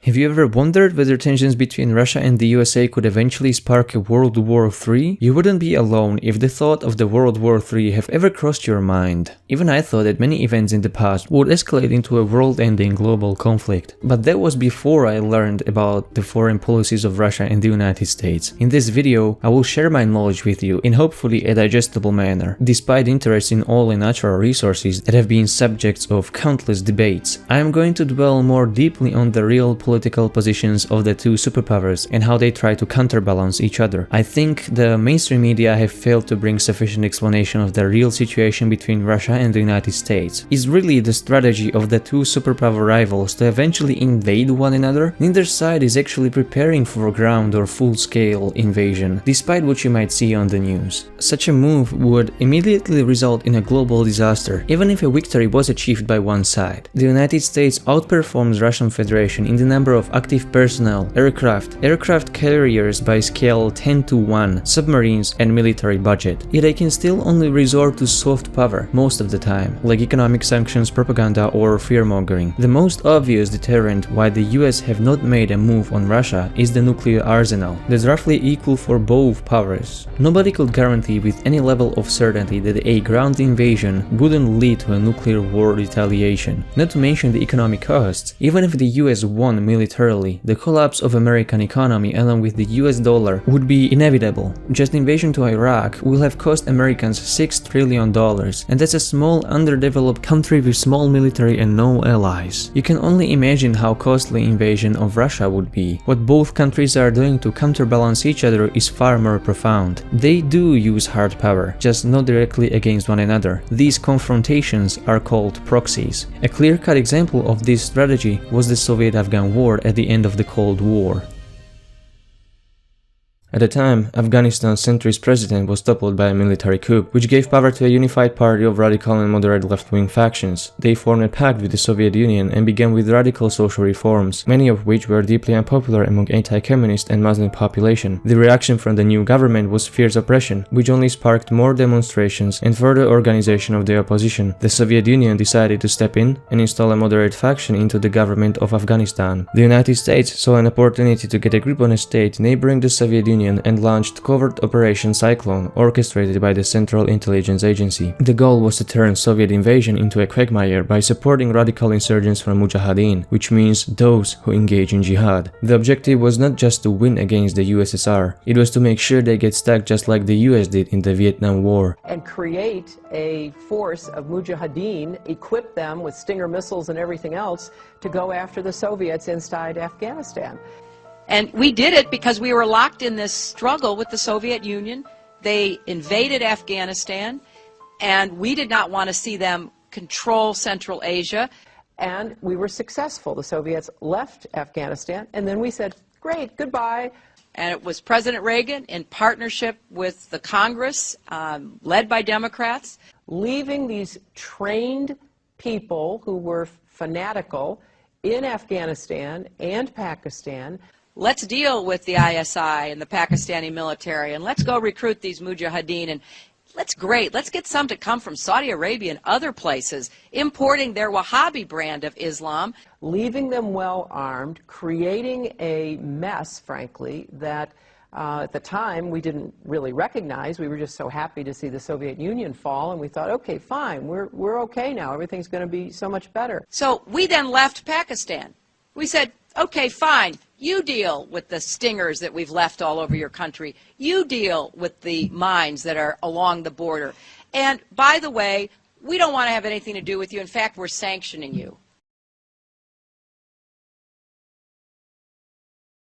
Have you ever wondered whether tensions between Russia and the USA could eventually spark a World War III? You wouldn't be alone if the thought of the World War III have ever crossed your mind. Even I thought that many events in the past would escalate into a world-ending global conflict. But that was before I learned about the foreign policies of Russia and the United States. In this video, I will share my knowledge with you in hopefully a digestible manner, despite interest in oil and natural resources that have been subjects of countless debates. I am going to dwell more deeply on the real political positions of the two superpowers and how they try to counterbalance each other. I think the mainstream media have failed to bring sufficient explanation of the real situation between Russia and the United States. Is really the strategy of the two superpower rivals to eventually invade one another? Neither side is actually preparing for ground or full-scale invasion, despite what you might see on the news. Such a move would immediately result in a global disaster, even if a victory was achieved by one side. The United States outperforms Russian Federation in the number of active personnel, aircraft carriers by scale 10 to 1, submarines and military budget. Yet they can still only resort to soft power most of the time, like economic sanctions, propaganda or fear-mongering. The most obvious deterrent why the US have not made a move on Russia is the nuclear arsenal, that's roughly equal for both powers. Nobody could guarantee with any level of certainty that a ground invasion wouldn't lead to a nuclear war retaliation. Not to mention the economic costs. Even if the US won militarily, the collapse of American economy along with the US dollar would be inevitable. Just invasion to Iraq will have cost Americans $6 trillion, and that's a small underdeveloped country with small military and no allies. You can only imagine how costly invasion of Russia would be. What both countries are doing to counterbalance each other is far more profound. They do use hard power, just not directly against one another. These confrontations are called proxies. A clear-cut example of this strategy was the Soviet-Afghan War at the end of the Cold War. At the time, Afghanistan's centrist president was toppled by a military coup, which gave power to a unified party of radical and moderate left-wing factions. They formed a pact with the Soviet Union and began with radical social reforms, many of which were deeply unpopular among anti-communist and Muslim population. The reaction from the new government was fierce oppression, which only sparked more demonstrations and further organization of the opposition. The Soviet Union decided to step in and install a moderate faction into the government of Afghanistan. The United States saw an opportunity to get a grip on a state neighboring the Soviet Union and launched covert Operation Cyclone, orchestrated by the Central Intelligence Agency. The goal was to turn Soviet invasion into a quagmire by supporting radical insurgents from Mujahideen, which means those who engage in jihad. The objective was not just to win against the USSR, it was to make sure they get stuck just like the US did in the Vietnam War. And create a force of Mujahideen, equip them with Stinger missiles and everything else to go after the Soviets inside Afghanistan. And we did it because we were locked in this struggle with the Soviet Union. They invaded Afghanistan, and we did not want to see them control Central Asia. And we were successful. The Soviets left Afghanistan, and then we said, great, goodbye. And it was President Reagan, in partnership with the Congress, led by Democrats, leaving these trained people who were fanatical in Afghanistan and Pakistan. Let's deal with the ISI and the Pakistani military, and let's go recruit these Mujahideen, and let's get some to come from Saudi Arabia and other places, importing their Wahhabi brand of Islam. Leaving them well armed, creating a mess, frankly, that at the time we didn't really recognize. We were just so happy to see the Soviet Union fall, and we thought, okay, fine, we're okay now, everything's going to be so much better. So we then left Pakistan. We said, okay, fine, you deal with the stingers that we've left all over your country. You deal with the mines that are along the border. And by the way, we don't want to have anything to do with you. In fact, we're sanctioning you.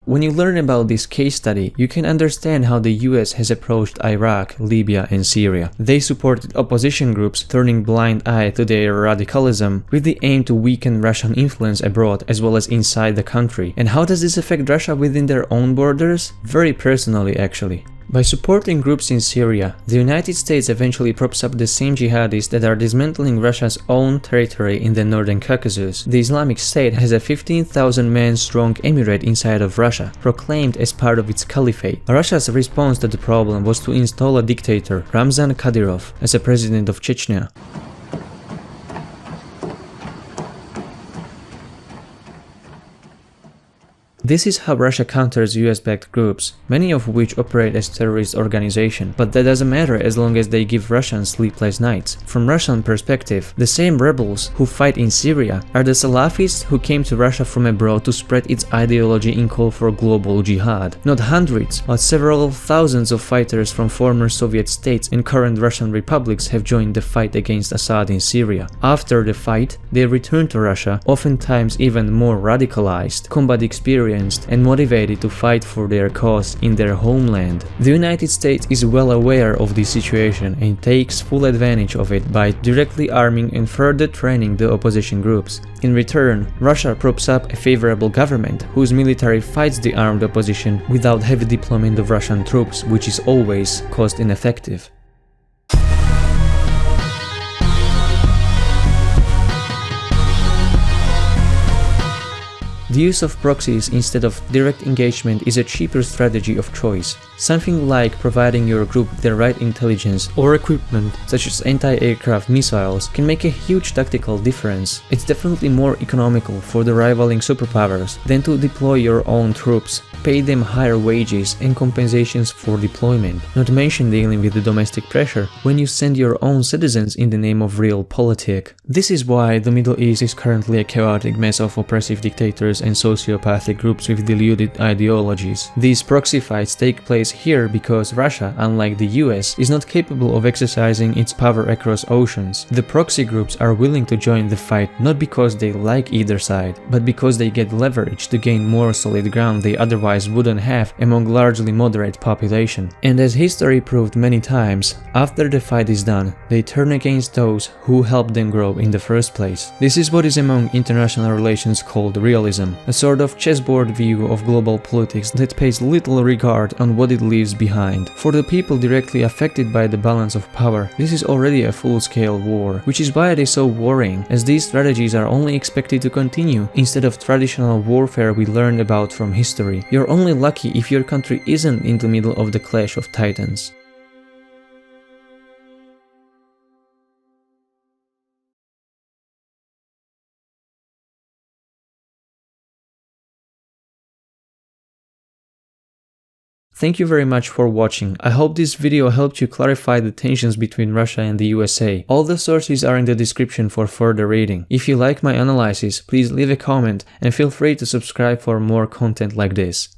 When you learn about this case study, you can understand how the US has approached Iraq, Libya and Syria. They supported opposition groups, turning blind eye to their radicalism with the aim to weaken Russian influence abroad as well as inside the country. And how does this affect Russia within their own borders? Very personally, actually. By supporting groups in Syria, the United States eventually props up the same jihadists that are dismantling Russia's own territory in the northern Caucasus. The Islamic State has a 15,000-man strong emirate inside of Russia, proclaimed as part of its caliphate. Russia's response to the problem was to install a dictator, Ramzan Kadyrov, as a president of Chechnya. This is how Russia counters US-backed groups, many of which operate as terrorist organizations, but that doesn't matter as long as they give Russians sleepless nights. From Russian perspective, the same rebels who fight in Syria are the Salafists who came to Russia from abroad to spread its ideology in call for global jihad. Not hundreds, but several thousands of fighters from former Soviet states and current Russian republics have joined the fight against Assad in Syria. After the fight, they return to Russia, oftentimes even more radicalized, combat experienced, and motivated to fight for their cause in their homeland. The United States is well aware of this situation and takes full advantage of it by directly arming and further training the opposition groups. In return, Russia props up a favorable government whose military fights the armed opposition without heavy deployment of Russian troops, which is always cost ineffective. The use of proxies instead of direct engagement is a cheaper strategy of choice. Something like providing your group the right intelligence or equipment, such as anti-aircraft missiles, can make a huge tactical difference. It's definitely more economical for the rivaling superpowers than to deploy your own troops, pay them higher wages and compensations for deployment, not to mention dealing with the domestic pressure when you send your own citizens in the name of realpolitik. This is why the Middle East is currently a chaotic mess of oppressive dictators and sociopathic groups with deluded ideologies. These proxy fights take place here because Russia, unlike the US, is not capable of exercising its power across oceans. The proxy groups are willing to join the fight not because they like either side, but because they get leverage to gain more solid ground they otherwise wouldn't have among largely moderate population. And as history proved many times, after the fight is done, they turn against those who helped them grow in the first place. This is what is among international relations called realism, a sort of chessboard view of global politics that pays little regard on what it leaves behind. For the people directly affected by the balance of power, this is already a full-scale war, which is why it is so worrying, as these strategies are only expected to continue instead of traditional warfare we learned about from history. You're only lucky if your country isn't in the middle of the clash of titans. Thank you very much for watching. I hope this video helped you clarify the tensions between Russia and the USA. All the sources are in the description for further reading. If you like my analysis, please leave a comment and feel free to subscribe for more content like this.